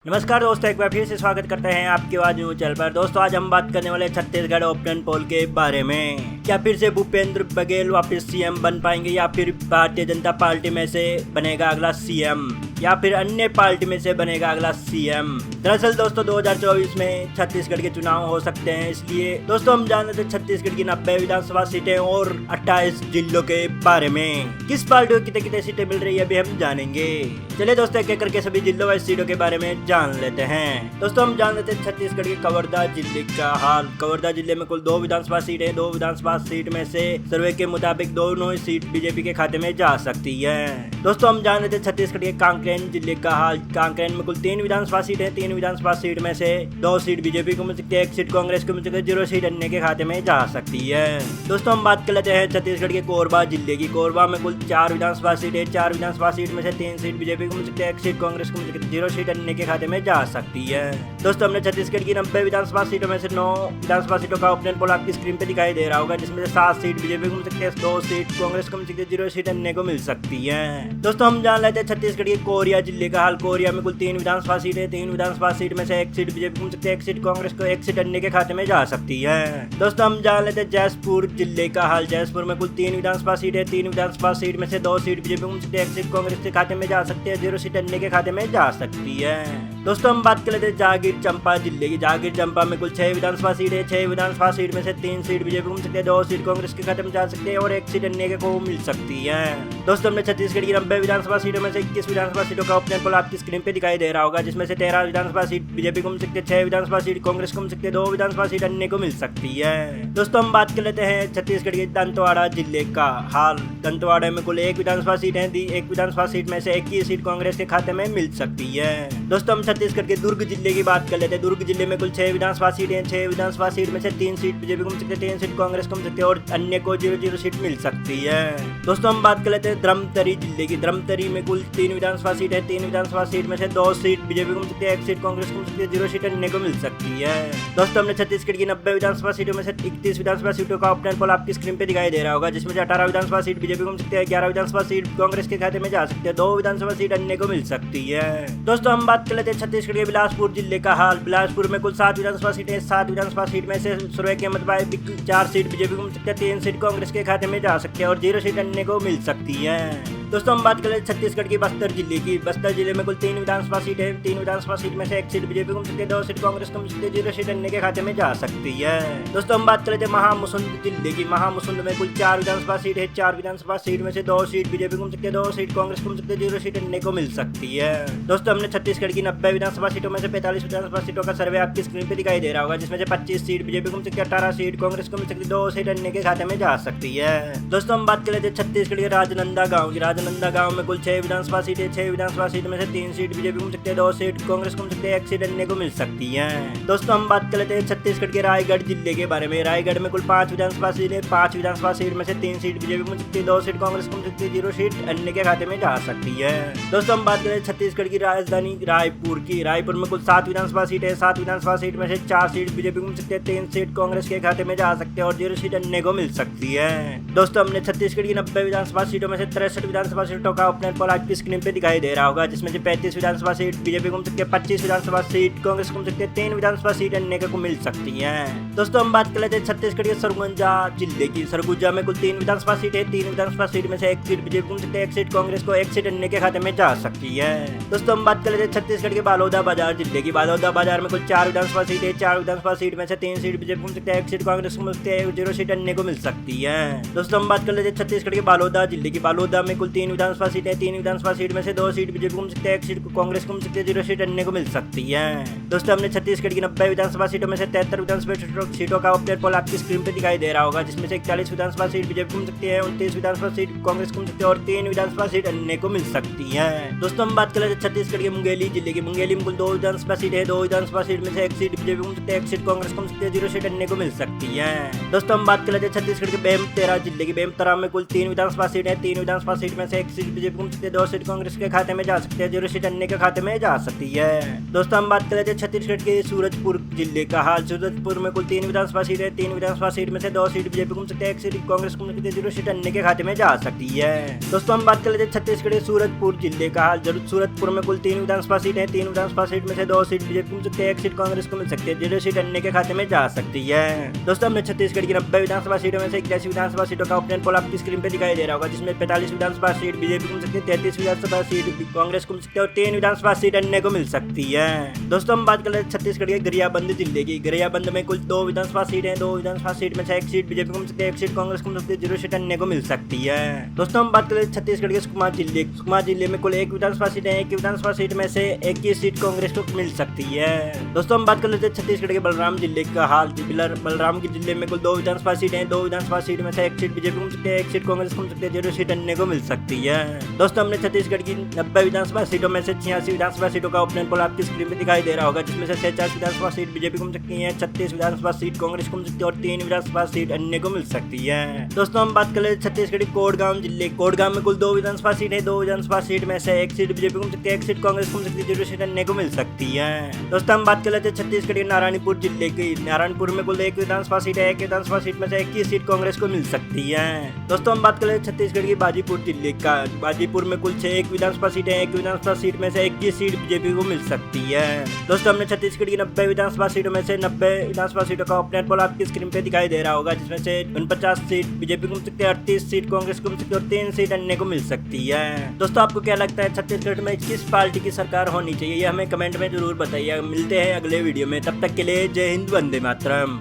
नमस्कार दोस्तों, एक बार फिर से स्वागत करते हैं आपके आवाज न्यूज चैनल पर। दोस्तों आज हम बात करने वाले छत्तीसगढ़ ओपिनियन पोल के बारे में। क्या फिर से भूपेंद्र बघेल वापस सीएम बन पाएंगे या फिर भारतीय जनता पार्टी में से बनेगा अगला सीएम या फिर अन्य पार्टी में से बनेगा अगला सीएम। दरअसल दोस्तों 2024 में छत्तीसगढ़ के चुनाव हो सकते हैं, इसलिए दोस्तों हम जान लेते हैं छत्तीसगढ़ की 90 विधानसभा सीटें और 28 जिलों के बारे में। किस पार्टी को कितने कितने सीटें मिल रही है अभी हम जानेंगे। चलिए दोस्तों एक एक करके सभी जिलों व सीटों के बारे में जान लेते हैं। दोस्तों हम जान लेते हैं छत्तीसगढ़ के कवर्धा जिले का हाल। कवर्धा जिले में कुल 2 विधानसभा सीट है। 2 विधानसभा सीट में से सर्वे के मुताबिक दोनों ही सीट बीजेपी के खाते में जा सकती है। दोस्तों हम जान लेते हैं छत्तीसगढ़ के कांकेर जिले का हाल। कांकेर में कुल 3 विधानसभा सीट है। 3 विधानसभा सीट में से 2 सीट बीजेपी को मिल सकती है, 1 सीट कांग्रेस को मिल सकती है, 0 सीट अन्य के खाते में जा सकती है। दोस्तों हम बात कर लेते हैं छत्तीसगढ़ के कोरबा जिले की। कोरबा में कुल 4 विधानसभा सीट है। 4 विधानसभा सीट में से 3 सीट बीजेपी को मिल सकती है, 1 सीट कांग्रेस को मिल सकती है, 0 सीट अन्य के खाते में जा सकती है। दोस्तों हमने छत्तीसगढ़ की 90 विधानसभा सीटों में से 9 विधानसभा सीटों का ओपिनियन पोल आपकी स्क्रीन पे दिखाई दे रहा होगा, जिसमें से 7 सीट बीजेपी को मिल सकती है, 2 सीट कांग्रेस को मिल सकती है, 0 सीट अन्य को मिल सकती है। दोस्तों हम जान लेते हैं छत्तीसगढ़ के कोरिया जिले का हाल। कोरिया में कुल 3 विधानसभा सीट है। 3 विधानसभा सीट में से 1 सीट बीजेपी को मिल सकती है, 1 सीट कांग्रेस को, 1 सीट अन्य के खाते में जा सकती है। दोस्तों हम जान लेते हैं जयपुर जिले का हाल। जयपुर में कुल 3 विधानसभा सीट है। 3 विधानसभा सीट में से 2 सीट बीजेपी को मिल सकती है, 1 सीट कांग्रेस के खाते में जा सकती है, 0 सीट अन्य के खाते में जा सकती है। दोस्तों हम बात कर लेते हैं जागीर चंपा जिले की। जागीर चंपा में कुल 6 विधानसभा सीट है। 6 विधानसभा सीट में से 3 सीट बीजेपी को मिल सकती है, 2 सीट कांग्रेस के खाते में जा सकती है और 1 सीट अन्य को मिल सकती है। दोस्तों हमने छत्तीसगढ़ की 90 विधानसभा सीटों में से 21 विधानसभा सीटों का ओपिनियन पोल आपकी स्क्रीन पे दिखाई दे रहा होगा, जिसमें से 13 विधानसभा सीट बीजेपी को मिल सकती है, 6 विधानसभा सीट कांग्रेस को मिल सकती है, 2 विधानसभा सीट अन्य को मिल सकती है। दोस्तों हम बात कर लेते हैं छत्तीसगढ़ के दंतेवाड़ा जिले का हाल। दंतेवाड़ा में कुल 1 विधानसभा सीट है। 1 विधानसभा सीट में से 1 ही सीट कांग्रेस के खाते में मिल सकती है। दोस्तों हम छत्तीसगढ़ के दुर्ग जिले की बात कर लेते हैं। दुर्ग जिले में कुल 6 विधानसभा सीट है। 6 विधानसभा सीट में से 3 सीट बीजेपी को मिल सकती है, 3 सीट कांग्रेस को मिल सकती है और अन्य को 0 सीट मिल सकती है। दोस्तों हम बात कर लेते हैं धर्मतरी जिले की। धर्मतरी में कुल 3 विधानसभा सीट है। 3 विधानसभा सीट में से 2 सीट बीजेपी को मिल सकती है, 1 सीट कांग्रेस को मिल सकती है, 0 सीट अन्य को मिल सकती है। दोस्तों हमने छत्तीसगढ़ की 90 विधानसभा सीटों में से 31 विधानसभा सीटों का ओपिनियन पोल आपकी स्क्रीन पे दिखाई दे रहा होगा, जिसमें से 18 विधानसभा सीट बीजेपी को मिल सकती है, 11 विधानसभा सीट कांग्रेस के खाते में जा सकती है, 2 विधानसभा सीट अन्य को मिल सकती है। दोस्तों हम बात कर लेते हैं छत्तीसगढ़ के बिलासपुर जिले का हाल। बिलासपुर में कुल 7 विधानसभा सीट है। 7 विधानसभा सीट में से सर्वे के मुताबिक 4 सीट बीजेपी को मिल सकती है, 3 सीट कांग्रेस के खाते में जा सकती है और 0 सीट अन्य को मिल सकती है। दोस्तों हम बात करें छत्तीसगढ़ की बस्तर जिले की। बस्तर जिले में कुल 3 विधानसभा सीट है। 3 विधानसभा सीट में से 1 सीट बीजेपी को मिल सकती है, 2 सीट कांग्रेस को मिल सकती है, 0 सीट अन्य के खाते में जा सकती है। दोस्तों हम बात करें महामुसुंद जिले की। महामुसुंद में कुल 4 विधानसभा सीट है। 4 विधानसभा सीट में से 2 सीट बीजेपी को मिल सकती है, 2 सीट कांग्रेस को मिल सकती है, 0 सीट अन्य को मिल सकती है। दोस्तों हमने छत्तीसगढ़ की 90 विधानसभा सीटों में से 45 विधानसभा सीटों का सर्वे आपकी स्क्रीन पे दिखाई दे रहा होगा, जिसमें से 25 सीट बीजेपी को मिल सकती है, 18 सीट कांग्रेस को मिल सकती है, 2 सीट अन्य के खाते में जा सकती है। दोस्तों हम बात कर लेते हैं छत्तीसगढ़ के राजनांदगांव गाँव की। राजनांदगांव गाँव में कुल 6 विधानसभा सीट है। 6 विधानसभा सीट में से 3 सीट बीजेपी को मिल सकती है, 2 सीट कांग्रेस को मिल सकती है, 1 सीट अन्य को मिल सकती है। दोस्तों हम बात कर लेते हैं छत्तीसगढ़ के रायगढ़ जिले के बारे में। रायगढ़ में कुल 5 विधानसभा सीट है। 5 विधानसभा सीट में से 3 सीट बीजेपी को मिल सकती है, 2 सीट कांग्रेस को मिल सकती है, 0 सीट अन्य के खाते में जा सकती है। दोस्तों हम बात करें छत्तीसगढ़ की राजधानी रायपुर की। रायपुर में कुल 7 विधानसभा सीट है। 7 विधानसभा सीट में से 4 सीट बीजेपी को मिल सकती है, 3 सीट कांग्रेस के खाते में जा सकते हैं और 0 सीट अन्य को मिल सकती है। दोस्तों हमने छत्तीसगढ़ की 90 विधानसभा सीटों में से 63 विधानसभा सीटों का ओपिनियन पोल आपकी स्क्रीन पे दिखाई दे रहा होगा, जिसमें से 35 विधानसभा सीट बीजेपी को मिल सकती है, 25 विधानसभा सीट कांग्रेस को मिल सकती है, 3 विधानसभा सीट अन्य को मिल सकती है। दोस्तों हम बात कर लेते हैं छत्तीसगढ़ के सरगुजा जिले की। सरगुजा में कुल 3 विधानसभा सीट है। 3 विधानसभा सीट में से 1 सीट बीजेपी को मिल सकती है, 1 सीट कांग्रेस को, 1 सीट अन्य के खाते में जा सकती है। दोस्तों हम बात कर लेते हैं छत्तीसगढ़ के बालोदा बाजार जिले की। बालोदा बाजार में कुल 4 विधानसभा सीट है। 4 विधानसभा सीट में से 3 सीट बीजेपी को मिल सकती है, 1 सीट कांग्रेस को मिल सकती है, 0 सीट अन्य को मिल सकती है। दोस्तों हम बात कर लेते हैं छत्तीसगढ़ के बालोदा जिले की। बालोदा में कुल 3 विधानसभा सीट है। 3 विधानसभा सीट में से 2 सीट बीजेपी को मिल सकती है, 1 सीट कांग्रेस को मिल सकती है, 0 सीट अन्य को मिल सकती है। दोस्तों हमने छत्तीसगढ़ की 90 विधानसभा सीटों में से 73 विधानसभा सीटों का ओपिनियन पोल आपकी स्क्रीन पे दिखाई दे रहा होगा, जिसमें से 41 विधानसभा सीट बीजेपी को मिल सकती है, 29 विधानसभा सीट कांग्रेस को मिल सकती है और 3 विधानसभा सीट अन्य को मिल सकती है। दोस्तों हम बात कर लेते हैं छत्तीसगढ़ के मुंगेली जिले की। मुंगेली में कुल 2 विधानसभा सीट है। 2 विधानसभा सीट में से 1 सीट बीजेपी को मिल सकती है, 1 सीट कांग्रेस को मिल सकती है, 0 सीट अन्य को मिल सकती है। दोस्तों हम बात कर लेते हैं छत्तीसगढ़ के बेमेतरा जिले की। बेमेतरा में कुल 3 विधानसभा सीट है। 3 विधानसभा सीट में से 1 सीट बीजेपी को मिल सकती है, 2 सीट कांग्रेस के खाते में जा सकती है, 0 सीट अन्य के खाते में जा सकती है। दोस्तों हम बात कर लेते हैं छत्तीसगढ़ के सूरजपुर जिले का हाल। सूरजपुर में कुल 3 विधानसभा सीट है, 3 विधानसभा सीट में से 2 सीट बीजेपी को मिल सकती है, 1 सीट कांग्रेस को मिल सकती है, 0 सीट अन्य के खाते में जा सकती है। दोस्तों हम बात कर लेते हैं छत्तीसगढ़ के सूरजपुर जिले का हाल। सूरजपुर में कुल 3 विधानसभा सीट है, 3 विधानसभा सीट में से 2 सीट बीजेपी को मिल सकती है, 1 सीट कांग्रेस को मिल सकती है, 0 सीट अन्य के खाते में जा सकती है। दोस्तों हमने छत्तीसगढ़ की 90 विधानसभा सीटों में से 81 विधानसभा सीटों का ओपिनियन पोल आपकी स्क्रीन पे दिखाई दे रहा होगा, जिसमें 45 विधानसभा सीट बीजेपी को मिल सकती है, 33 विधानसभा सीट कांग्रेस को मिल सकती है और 3 विधानसभा सीट अन्य को मिल सकती है। दोस्तों हम बात कर लेते हैं छत्तीसगढ़ के गरियाबंद जिले की। गरियाबंद में कुल 2 विधानसभा सीट है, 2 विधानसभा सीट में से 1 सीट बीजेपी को मिल सकती है, 1 सीट कांग्रेस को मिल सकती है, 0 सीट अन्य को मिल सकती है। दोस्तों हम बात कर लेते हैं छत्तीसगढ़ के सुकमा जिले। सुकमा जिले में कुल 1 विधानसभा सीट है, 1 विधानसभा सीट में से 21 सीट कांग्रेस को मिल सकती है। दोस्तों हम बात कर लेते हैं छत्तीसगढ़ के बलराम जिले का हाल। बलराम के जिले में कुल 2 विधानसभा सीट है, 2 विधानसभा सीट में से 1 सीट बीजेपी को मिल सकती है, 1 सीट कांग्रेस को मिल सकती है, 0 सीट अन्य को मिल सकती है। दोस्तों हमने छत्तीसगढ़ की 90 विधानसभा सीटों में से 86 विधानसभा सीटों का ओपिनियन पोल आपकी स्क्रीन पे दिखाई दे रहा होगा, जिसमें से 46 विधानसभा सीट बीजेपी को मिल सकती है, 36 विधानसभा सीट कांग्रेस को मिल सकती है और 3 विधानसभा सीट अन्य को मिल सकती है। दोस्तों हम बात कर ले छत्तीसगढ़ के कोडगांव जिले। कोडगांव में कुल 2 विधानसभा सीट है, 2 विधानसभा सीट में से 1 सीट बीजेपी को मिल सकती है, 1 सीट कांग्रेस को मिल सकती है, 0 सीट अन्य को मिल सकती है। दोस्तों हम बात कर लेते हैं छत्तीसगढ़ के नारायणपुर जिले की। नारायणपुर में कुल 1 विधानसभा सीट है, 1 विधानसभा सीट में से 21 सीट कांग्रेस को मिल सकती है। दोस्तों हम बात कर लेते हैं छत्तीसगढ़ की बाजीपुर जिले का। बाजीपुर में कुल 1 विधानसभा सीट है, 1 विधानसभा सीट में से 21 सीट बीजेपी को मिल सकती है। दोस्तों हमने छत्तीसगढ़ की 90 विधानसभा सीटों में से 90 विधानसभा सीटों का ओपिनियन पोल आपकी स्क्रीन पे दिखाई दे रहा होगा, जिसमें से 49 सीट बीजेपी को मिल सकती है, 38 सीट कांग्रेस को मिल सकती है और 3 सीट अन्य को मिल सकती है। दोस्तों आपको क्या लगता है छत्तीसगढ़ में किस पार्टी की सरकार होनी चाहिए, ये हमें कमेंट में जरूर बताइए। मिलते हैं अगले वीडियो में, तब तक के लिए जय हिंद, वंदे मातरम।